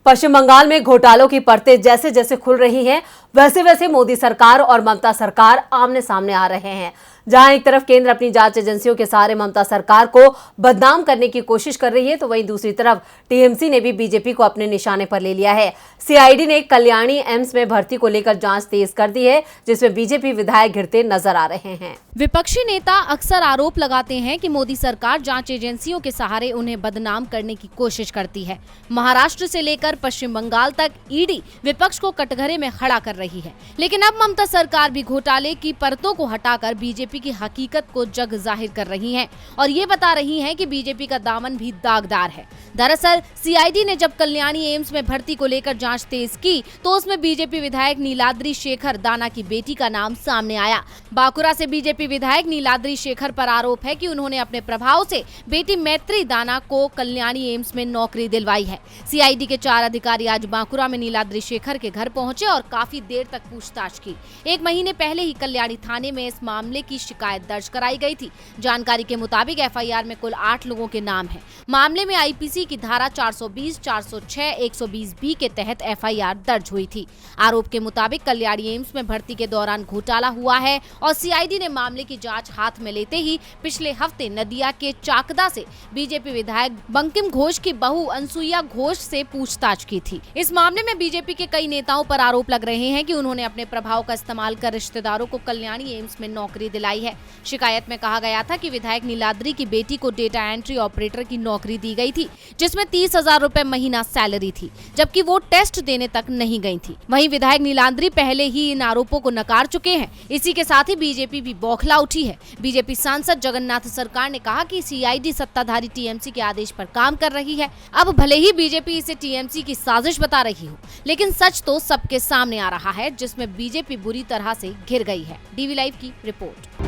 पश्चिम बंगाल में घोटालों की परतें जैसे जैसे खुल रही हैं, वैसे वैसे मोदी सरकार और ममता सरकार आमने सामने आ रहे हैं। जहां एक तरफ केंद्र अपनी जांच एजेंसियों के सहारे ममता सरकार को बदनाम करने की कोशिश कर रही है, तो वहीं दूसरी तरफ टीएमसी ने भी बीजेपी को अपने निशाने पर ले लिया है। सीआईडी ने कल्याणी एम्स में भर्ती को लेकर जांच तेज कर दी है, जिसमें बीजेपी विधायक घिरते नजर आ रहे हैं। विपक्षी नेता अक्सर आरोप लगाते हैं कि मोदी सरकार जांच एजेंसियों के सहारे उन्हें बदनाम करने की कोशिश करती है। महाराष्ट्र से लेकर पश्चिम बंगाल तक ईडी विपक्ष को कटघरे में खड़ा कर रही है, लेकिन अब ममता सरकार भी घोटाले की परतों को हटाकर बीजेपी की हकीकत को जग जाहिर कर रही है और ये बता रही है कि बीजेपी का दामन भी दागदार है। दरअसल सीआईडी ने जब कल्याणी एम्स में भर्ती को लेकर जांच तेज की, तो उसमें बीजेपी विधायक नीलाद्री शेखर दाना की बेटी का नाम सामने आया। बांकुरा से बीजेपी विधायक नीलाद्री शेखर पर आरोप है कि उन्होंने अपने प्रभाव से बेटी मैत्री दाना को कल्याणी एम्स में नौकरी दिलवाई है। सीआईडी के 4 अधिकारी आज बांकुरा में नीलाद्री शेखर के घर पहुंचे और काफी देर तक पूछताछ की। 1 महीने पहले ही कल्याणी थाने में इस मामले की शिकायत दर्ज कराई गई थी। जानकारी के मुताबिक एफआईआर में कुल 8 लोगों के नाम हैं। मामले में आईपीसी की धारा 420, 406, 120B के तहत एफआईआर दर्ज हुई थी। आरोप के मुताबिक कल्याणी एम्स में भर्ती के दौरान घोटाला हुआ है और सीआईडी ने मामले की जांच हाथ में लेते ही पिछले हफ्ते नदिया के चाकदा से बीजेपी विधायक बंकिम घोष की बहू अनसुईया घोष से पूछताछ की थी। इस मामले में बीजेपी के कई नेताओं पर आरोप लग रहे हैं कि उन्होंने अपने प्रभाव का इस्तेमाल कर रिश्तेदारों को कल्याणी एम्स में नौकरी दिलाई है। शिकायत में कहा गया था कि विधायक नीलाद्री की बेटी को डेटा एंट्री ऑपरेटर की नौकरी दी गई थी, जिसमें 30,000 रुपए महीना सैलरी थी, जबकि वो टेस्ट देने तक नहीं गई थी। वहीं विधायक नीलाद्री पहले ही इन आरोपों को नकार चुके हैं। इसी के साथ ही बीजेपी भी बौखला उठी है। बीजेपी सांसद जगन्नाथ सरकार ने कहा कि सीआईडी सत्ताधारी टीएमसी के आदेश पर काम कर रही है। अब भले ही बीजेपी इसे टीएमसी की साजिश बता रही हो, लेकिन सच तो सबके सामने आ रहा है, जिसमें बीजेपी बुरी तरह से घिर गई है। डीवी लाइव की रिपोर्ट।